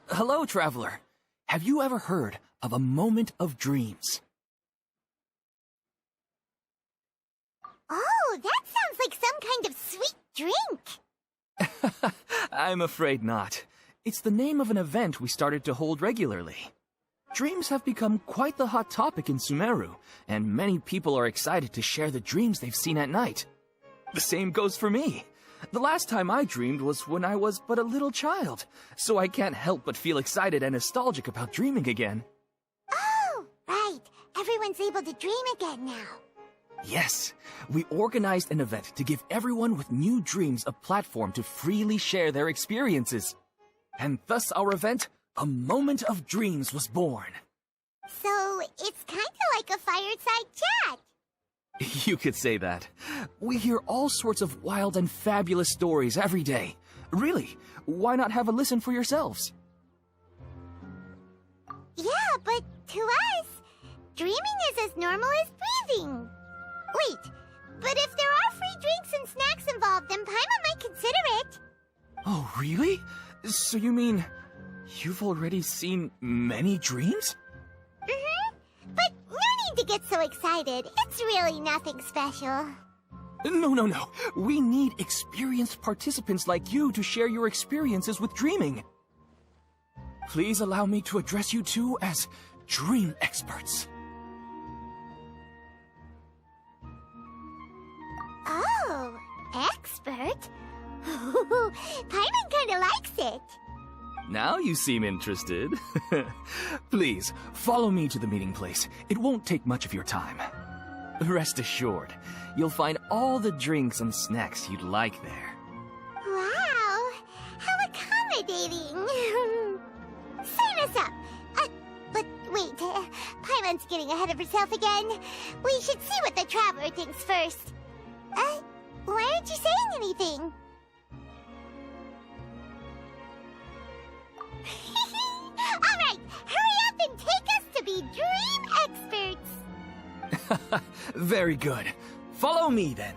Hello, traveler. Have you ever heard of a moment of dreams? Oh, that sounds like some kind of sweet drink. I'm afraid not. It's the name of an event we started to hold regularly. Dreams have become quite the hot topic in Sumeru, and many people are excited to share the dreams they've seen at night. The same goes for me. The last time I dreamed was when I was but a little child, so I can't help but feel excited and nostalgic about dreaming again. Oh, right. Everyone's able to dream again now. Yes, we organized an event to give everyone with new dreams a platform to freely share their experiences. And thus our event, A Moment of Dreams, was born. So, it's kind of like a fireside chat. You could say that. We hear all sorts of wild and fabulous stories every day. Really, why not have a listen for yourselves? Yeah, but to us, dreaming is as normal as breathing. Wait, but if there are free drinks and snacks involved, then Paimon might consider it. Oh, really? So you mean you've already seen many dreams? Mm-hmm. But no need to get so excited. It's really nothing special. No. We need experienced participants like you to share your experiences with dreaming. Please allow me to address you two as dream experts. Oh, expert? Paimon kinda likes it. Now you seem interested. Please, follow me to the meeting place. It won't take much of your time. Rest assured, you'll find all the drinks and snacks you'd like there. Wow, how accommodating. Sign us up. But wait, Paimon's getting ahead of herself again. We should see what the traveler thinks first. Why aren't you saying anything? Alright, hurry up and take us to be dream experts! Very good. Follow me then.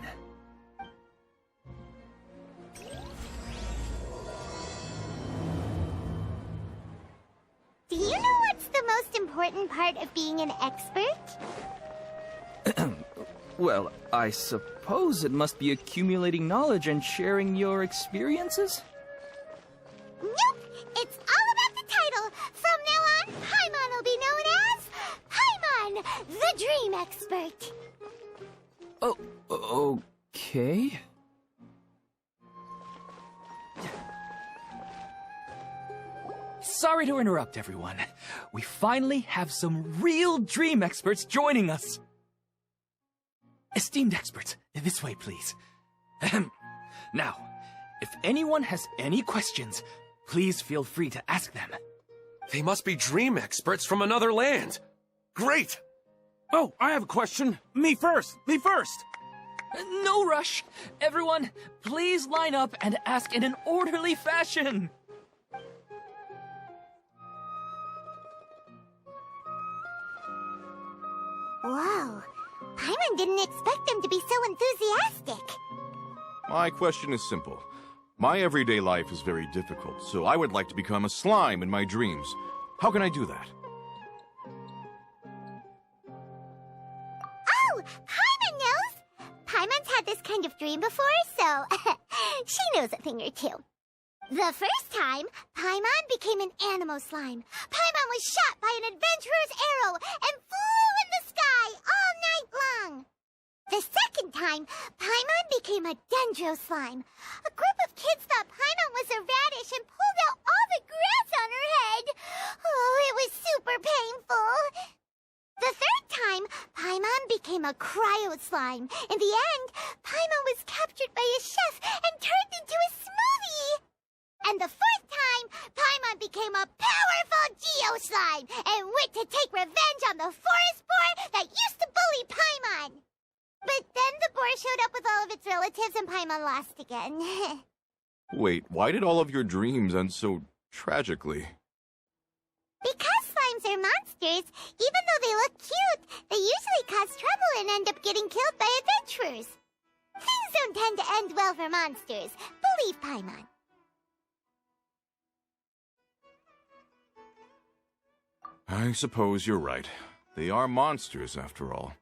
Do you know what's the most important part of being an expert? Well, I suppose it must be accumulating knowledge and sharing your experiences? Nope! It's all about the title! From now on, Paimon will be known as Paimon, the Dream Expert! Oh, okay. Sorry to interrupt, everyone. We finally have some real dream experts joining us. Esteemed experts, this way, please. Now, if anyone has any questions, please feel free to ask them. They must be dream experts from another land. Great! Oh, I have a question. Me first! No rush. Everyone, please line up and ask in an orderly fashion. Whoa, Paimon didn't expect them to be so enthusiastic. My question is simple. My everyday life is very difficult, so I would like to become a slime in my dreams. How can I do that? Oh, Paimon knows! Paimon's had this kind of dream before, so she knows a thing or two. The first time, Paimon became an animal slime. Paimon was shot by an adventurer's arrow and flew in the sky all night long. The second time, Paimon became a dendro slime. A group of kids thought Paimon was a radish and pulled out all the grass on her head. Oh, it was super painful. The third time, Paimon became a cryo slime. In the end, Paimon was captured by a chef and turned into a smoothie. And the fourth time, Paimon became a powerful Geo slime and went to take revenge on the forest boar that used to bully Paimon. But then the boar showed up with all of its relatives and Paimon lost again. Wait, why did all of your dreams end so tragically? Because slimes are monsters, even though they look cute, they usually monsters. Believe Paimon. I suppose you're right. They are monsters, after all.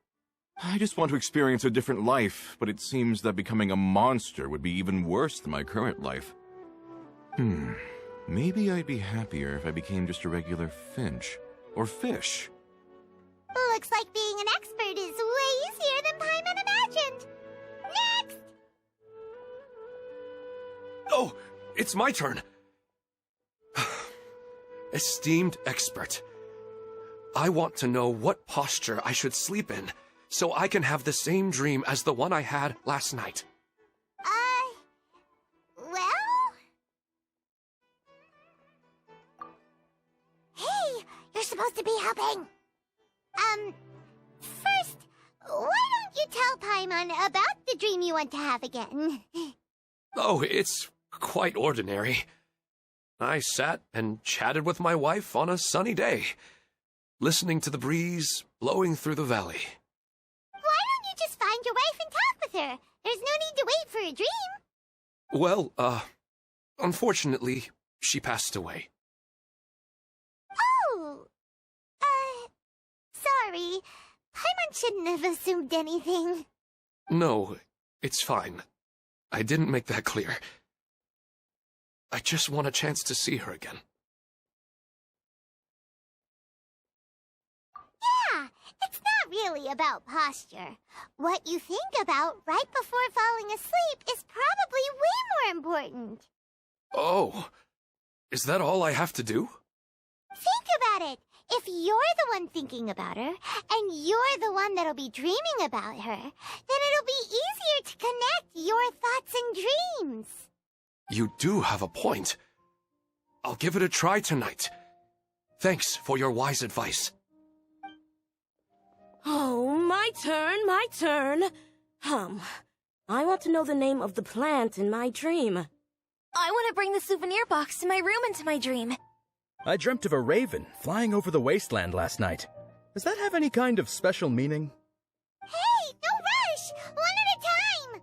I just want to experience a different life, but it seems that becoming a monster would be even worse than my current life. Maybe I'd be happier if I became just a regular finch. Or fish. Looks like being an expert is way easier than Paimon imagined. Next! Oh, it's my turn. Esteemed expert, I want to know what posture I should sleep in so I can have the same dream as the one I had last night. Well? Hey, you're supposed to be helping. First, why don't you tell Paimon about the dream you want to have again? Oh, it's quite ordinary. I sat and chatted with my wife on a sunny day, listening to the breeze blowing through the valley. Why don't you just find your wife and talk with her? There's no need to wait for a dream. Well, unfortunately, she passed away. Oh, sorry. Paimon shouldn't have assumed anything. No, it's fine. I didn't make that clear. I just want a chance to see her again. Yeah, it's not really about posture. What you think about right before falling asleep is probably way more important. Oh, is that all I have to do? Think about it. If you're the one thinking about her, and you're the one that'll be dreaming about her, then it'll be easier to connect your thoughts and dreams. You do have a point. I'll give it a try tonight. Thanks for your wise advice. Oh, my turn. I want to know the name of the plant in my dream. I want to bring the souvenir box to my room into my dream. I dreamt of a raven flying over the wasteland last night. Does that have any kind of special meaning? Hey, no rush! One at a time!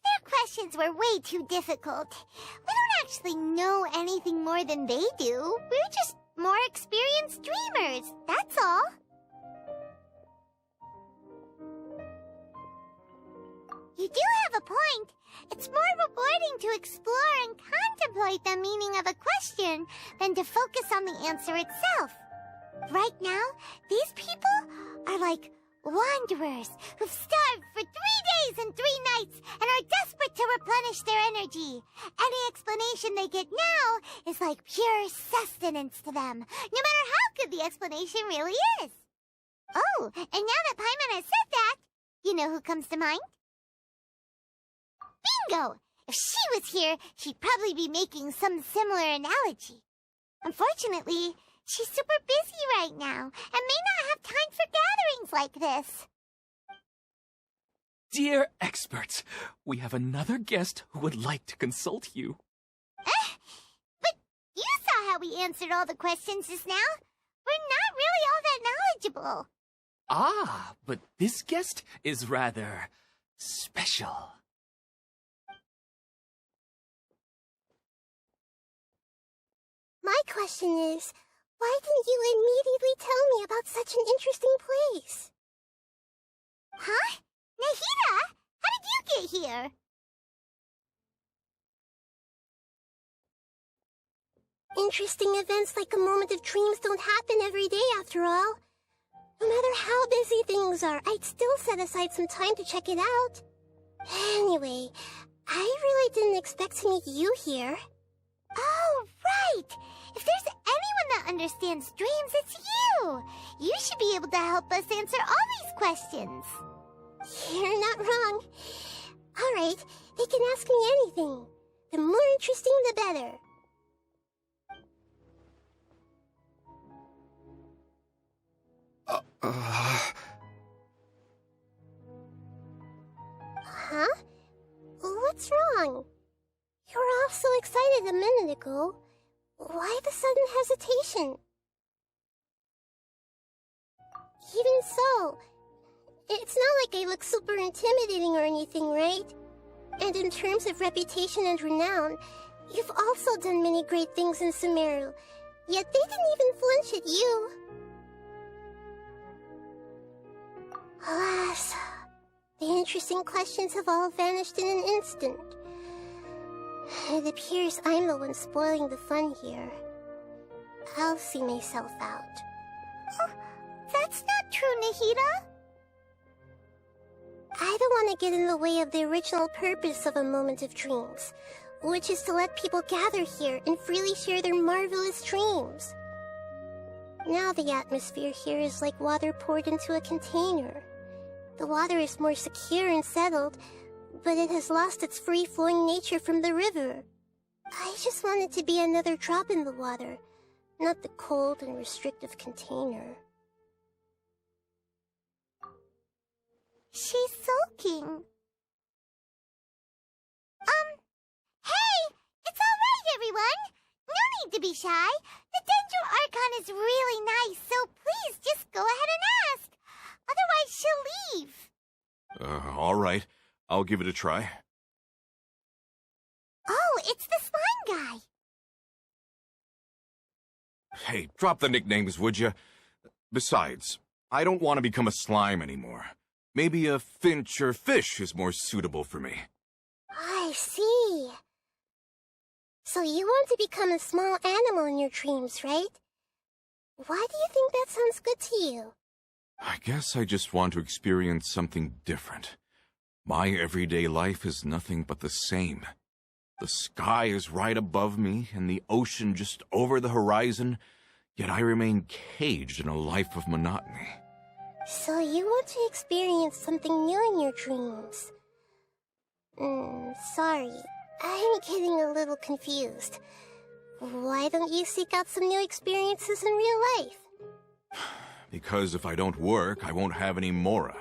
Their questions were way too difficult. We don't actually know anything more than they do. We're just more experienced dreamers, that's all. You do have a point. It's more rewarding to explore and contemplate the meaning of a question than to focus on the answer itself. Right now, these people are like wanderers who've starved for 3 days and 3 nights and are desperate to replenish their energy. Any explanation they get now is like pure sustenance to them, no matter how good the explanation really is. Oh, and now that Paimon has said that, you know who comes to mind? Bingo! If she was here, she'd probably be making some similar analogy. Unfortunately, she's super busy right now and may not have time for gatherings like this. Dear experts, we have another guest who would like to consult you. But you saw how we answered all the questions just now. We're not really all that knowledgeable. Ah, but this guest is rather special. My question is, why didn't you immediately tell me about such an interesting place? Huh? Nahida? How did you get here? Interesting events like a moment of dreams don't happen every day after all. No matter how busy things are, I'd still set aside some time to check it out. Anyway, I really didn't expect to meet you here. Oh, right! If there's anyone that understands dreams, it's you! You should be able to help us answer all these questions. You're not wrong. Alright, they can ask me anything. The more interesting, the better. Huh? What's wrong? You were all so excited a minute ago. Why the sudden hesitation? Even so, it's not like I look super intimidating or anything, right? And in terms of reputation and renown, you've also done many great things in Sumeru, yet they didn't even flinch at you. Alas, the interesting questions have all vanished in an instant. It appears I'm the one spoiling the fun here. I'll see myself out. Oh, that's not true, Nahida. I don't want to get in the way of the original purpose of a Moment of Dreams, which is to let people gather here and freely share their marvelous dreams. Now the atmosphere here is like water poured into a container. The water is more secure and settled, but it has lost its free-flowing nature from the river. I just want it to be another drop in the water, not the cold and restrictive container. She's sulking. Hey! It's all right, everyone! No need to be shy. The Dendro Archon is really nice, so please just go ahead and ask. Otherwise, she'll leave. All right. I'll give it a try. Oh, it's the slime guy. Hey, drop the nicknames, would you? Besides, I don't want to become a slime anymore. Maybe a finch or fish is more suitable for me. I see. So you want to become a small animal in your dreams, right? Why do you think that sounds good to you? I guess I just want to experience something different. My everyday life is nothing but the same. The sky is right above me, and the ocean just over the horizon, yet I remain caged in a life of monotony. So you want to experience something new in your dreams? Sorry. I'm getting a little confused. Why don't you seek out some new experiences in real life? Because if I don't work, I won't have any Mora.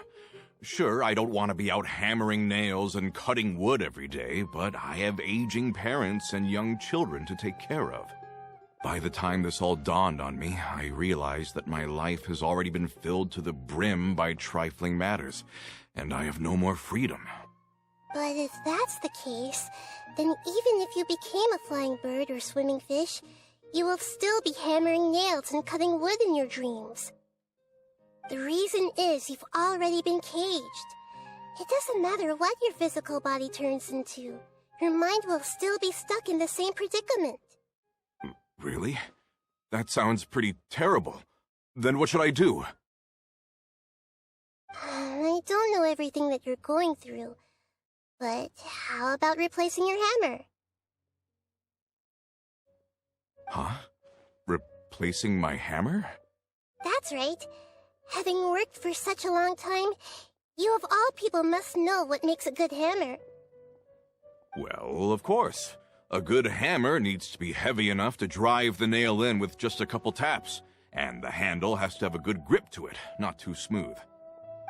Sure, I don't want to be out hammering nails and cutting wood every day, but I have aging parents and young children to take care of. By the time this all dawned on me, I realized that my life has already been filled to the brim by trifling matters, and I have no more freedom. But if that's the case, then even if you became a flying bird or swimming fish, you will still be hammering nails and cutting wood in your dreams. The reason is you've already been caged. It doesn't matter what your physical body turns into. Your mind will still be stuck in the same predicament. Really? That sounds pretty terrible. Then what should I do? I don't know everything that you're going through, but how about replacing your hammer? Huh? Replacing my hammer? That's right. Having worked for such a long time, you of all people must know what makes a good hammer. Well, of course. A good hammer needs to be heavy enough to drive the nail in with just a couple taps, and the handle has to have a good grip to it, not too smooth.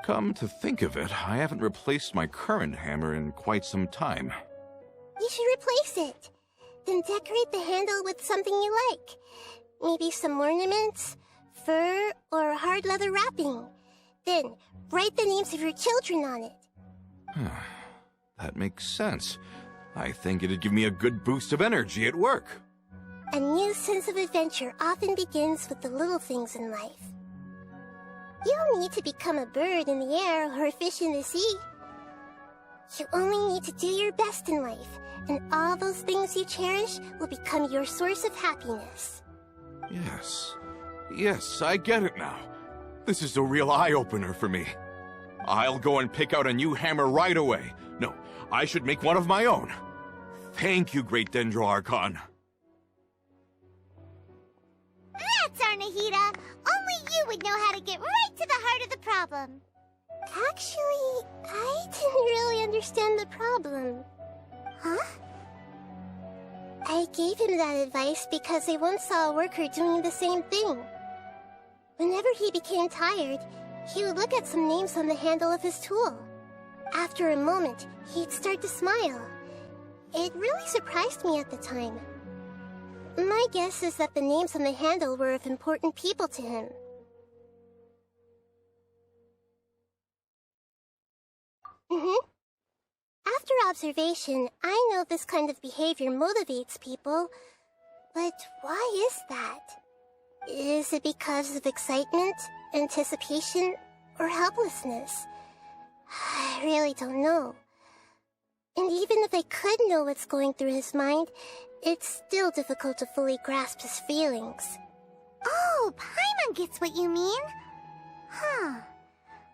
Come to think of it, I haven't replaced my current hammer in quite some time. You should replace it. Then decorate the handle with something you like. Maybe some ornaments, fur, or hard leather wrapping. Then write the names of your children on it. That makes sense. I think it'd give me a good boost of energy at work. A new sense of adventure often begins with the little things in life. You don't need to become a bird in the air or a fish in the sea. You only need to do your best in life, and all those things you cherish will become your source of happiness. Yes, I get it now. This is a real eye-opener for me. I'll go and pick out a new hammer right away. No, I should make one of my own. Thank you, Great Dendro Archon. That's our Nahida. Only you would know how to get right to the heart of the problem. Actually, I didn't really understand the problem. Huh? I gave him that advice because I once saw a worker doing the same thing. Whenever he became tired, he would look at some names on the handle of his tool. After a moment, he'd start to smile. It really surprised me at the time. My guess is that the names on the handle were of important people to him. observation, I know this kind of behavior motivates people. But why is that? Is it because of excitement, anticipation, or helplessness? I really don't know. And even if I could know what's going through his mind, it's still difficult to fully grasp his feelings. Oh, Paimon gets what you mean. Huh.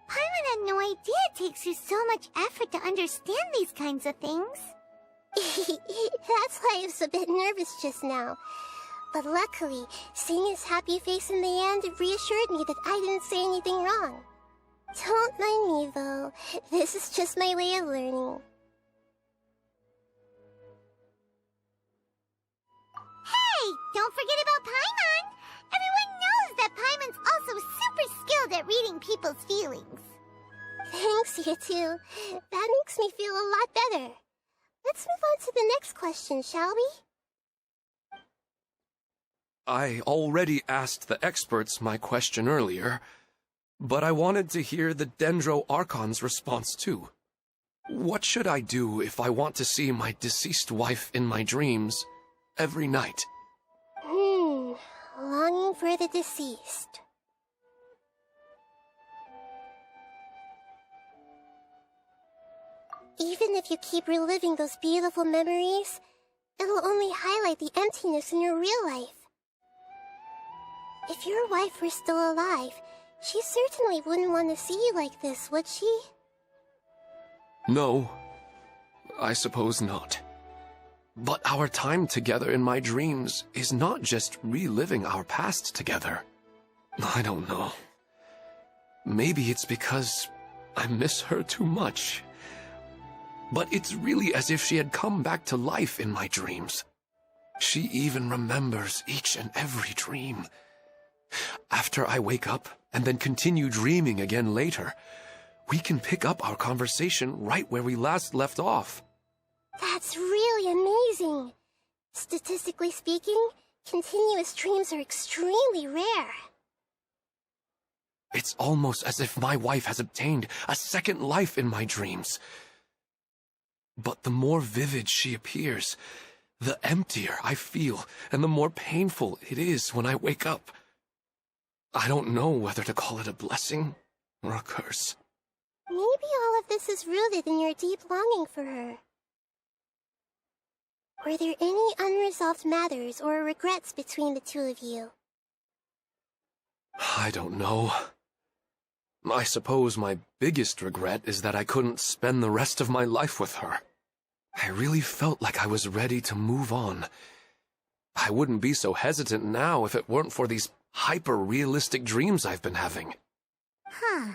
Paimon had no idea it takes you so much effort to understand these kinds of things. That's why I was a bit nervous just now. But luckily, seeing his happy face in the end reassured me that I didn't say anything wrong. Don't mind me, though. This is just my way of learning. Hey! Don't forget about Paimon! Everyone knows that Paimon's also super skilled at reading people's feelings. Thanks, you two. That makes me feel a lot better. Let's move on to the next question, shall we? I already asked the experts my question earlier, but I wanted to hear the Dendro Archon's response too. What should I do if I want to see my deceased wife in my dreams every night? Longing for the deceased. Even if you keep reliving those beautiful memories, it'll only highlight the emptiness in your real life. If your wife were still alive, she certainly wouldn't want to see you like this, would she? No, I suppose not. But our time together in my dreams is not just reliving our past together. I don't know. Maybe it's because I miss her too much. But it's really as if she had come back to life in my dreams. She even remembers each and every dream. After I wake up and then continue dreaming again later, we can pick up our conversation right where we last left off. That's really amazing. Statistically speaking, continuous dreams are extremely rare. It's almost as if my wife has obtained a second life in my dreams. But the more vivid she appears, the emptier I feel, and the more painful it is when I wake up. I don't know whether to call it a blessing or a curse. Maybe all of this is rooted in your deep longing for her. Were there any unresolved matters or regrets between the two of you? I don't know. I suppose my biggest regret is that I couldn't spend the rest of my life with her. I really felt like I was ready to move on. I wouldn't be so hesitant now if it weren't for these hyper-realistic dreams I've been having. Huh.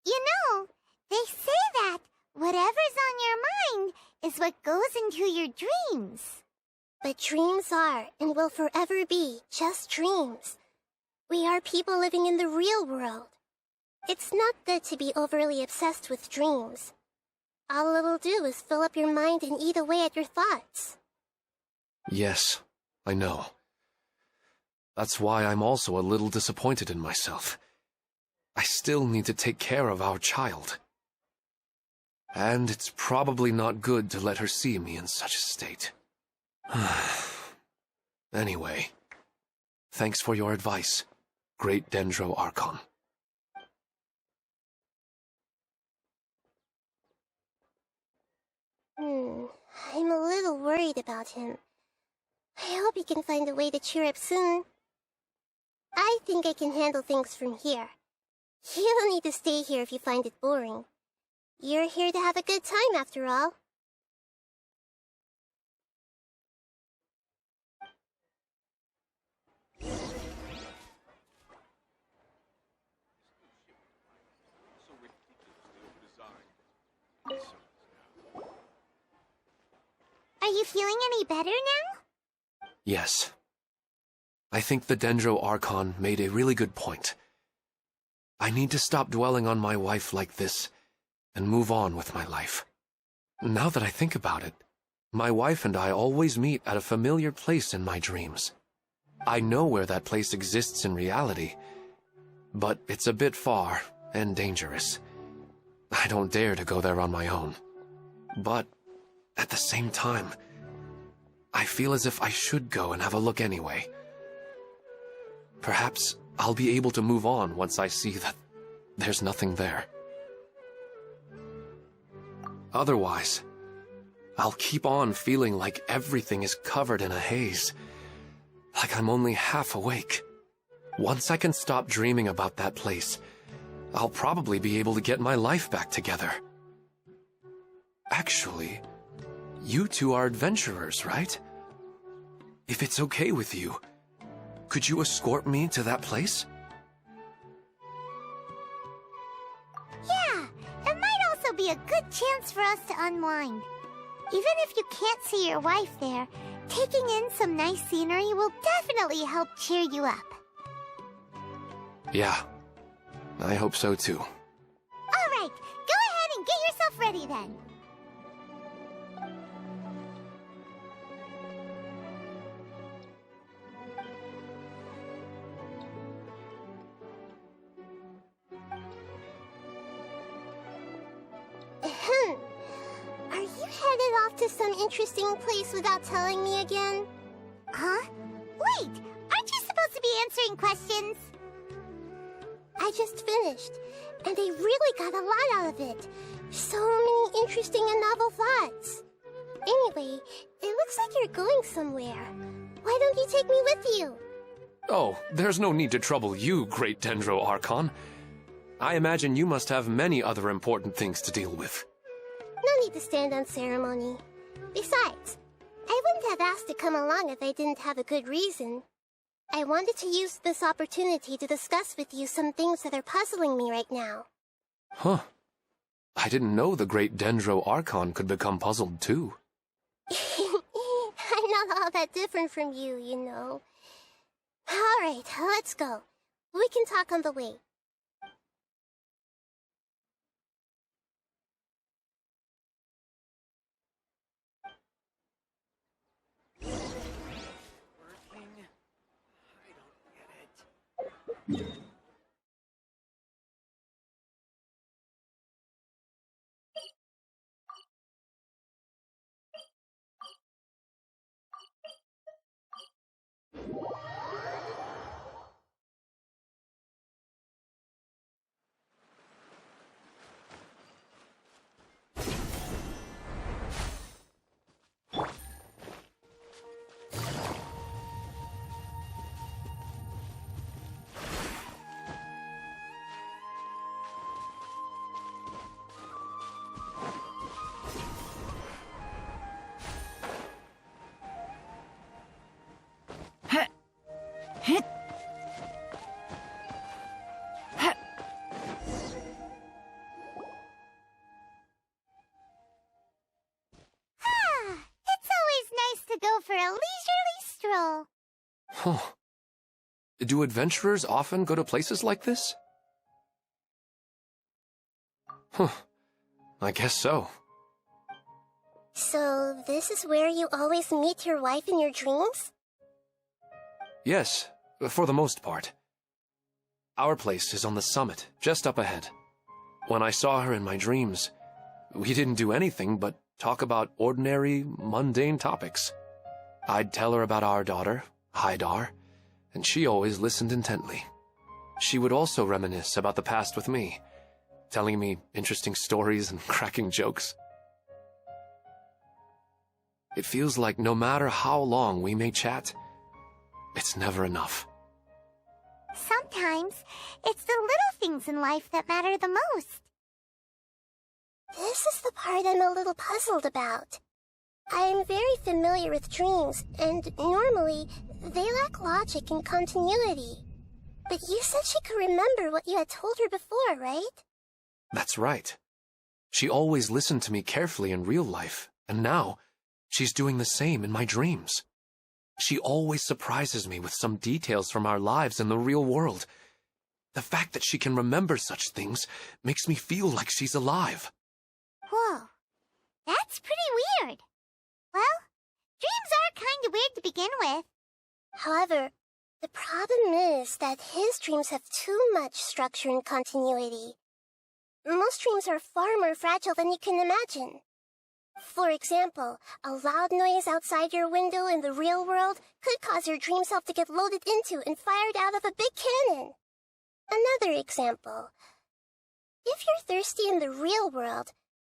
You know, they say that whatever's on your mind is what goes into your dreams. But dreams are, and will forever be, just dreams. We are people living in the real world. It's not good to be overly obsessed with dreams. All it'll do is fill up your mind and eat away at your thoughts. Yes, I know. That's why I'm also a little disappointed in myself. I still need to take care of our child. And it's probably not good to let her see me in such a state. Anyway, thanks for your advice, Great Dendro Archon. I'm a little worried about him. I hope he can find a way to cheer up soon. I think I can handle things from here. You don't need to stay here if you find it boring. You're here to have a good time, after all. Are you feeling any better now? Yes. I think the Dendro Archon made a really good point. I need to stop dwelling on my wife like this and move on with my life. Now that I think about it, my wife and I always meet at a familiar place in my dreams. I know where that place exists in reality, but it's a bit far and dangerous. I don't dare to go there on my own. But at the same time, I feel as if I should go and have a look anyway. Perhaps I'll be able to move on once I see that there's nothing there. Otherwise, I'll keep on feeling like everything is covered in a haze, like I'm only half awake. Once I can stop dreaming about that place, I'll probably be able to get my life back together. Actually, you two are adventurers, right? If it's okay with you, could you escort me to that place? Yeah, it might also be a good chance for us to unwind. Even if you can't see your wife there, taking in some nice scenery will definitely help cheer you up. Yeah, I hope so too. All right, go ahead and get yourself ready then. Are you headed off to some interesting place without telling me again? Huh? Wait, aren't you supposed to be answering questions? I just finished, and I really got a lot out of it. So many interesting and novel thoughts. Anyway, it looks like you're going somewhere. Why don't you take me with you? Oh, there's no need to trouble you, Great Dendro Archon. I imagine you must have many other important things to deal with. No need to stand on ceremony. Besides, I wouldn't have asked to come along if I didn't have a good reason. I wanted to use this opportunity to discuss with you some things that are puzzling me right now. Huh. I didn't know the Great Dendro Archon could become puzzled too. I'm not all that different from you, you know. All right, let's go. We can talk on the way. It's always nice to go for a leisurely stroll. Huh. Do adventurers often go to places like this? Huh. I guess so. So, this is where you always meet your wife in your dreams? Yes, for the most part. Our place is on the summit, just up ahead. When I saw her in my dreams, we didn't do anything but talk about ordinary, mundane topics. I'd tell her about our daughter, Haidar, and she always listened intently. She would also reminisce about the past with me, telling me interesting stories and cracking jokes. It feels like no matter how long we may chat, it's never enough. Sometimes, it's the little things in life that matter the most. This is the part I'm a little puzzled about. I'm very familiar with dreams, and normally, they lack logic and continuity. But you said she could remember what you had told her before, right? That's right. She always listened to me carefully in real life, and now, she's doing the same in my dreams. She always surprises me with some details from our lives in the real world. The fact that she can remember such things makes me feel like she's alive. Whoa, that's pretty weird. Well, dreams are kind of weird to begin with. However, the problem is that his dreams have too much structure and continuity. Most dreams are far more fragile than you can imagine. For example, a loud noise outside your window in the real world could cause your dream self to get loaded into and fired out of a big cannon. Another example. If you're thirsty in the real world,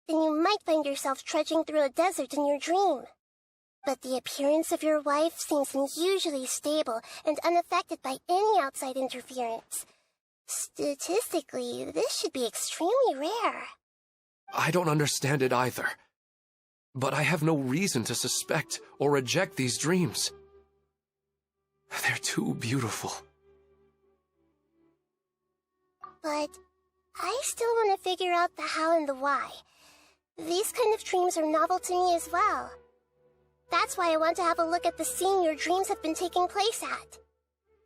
then you might find yourself trudging through a desert in your dream. But the appearance of your wife seems unusually stable and unaffected by any outside interference. Statistically, this should be extremely rare. I don't understand it either. But I have no reason to suspect or reject these dreams. They're too beautiful. But I still want to figure out the how and the why. These kind of dreams are novel to me as well. That's why I want to have a look at the scene your dreams have been taking place at.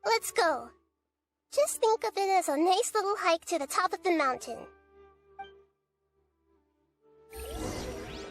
Let's go. Just think of it as a nice little hike to the top of the mountain.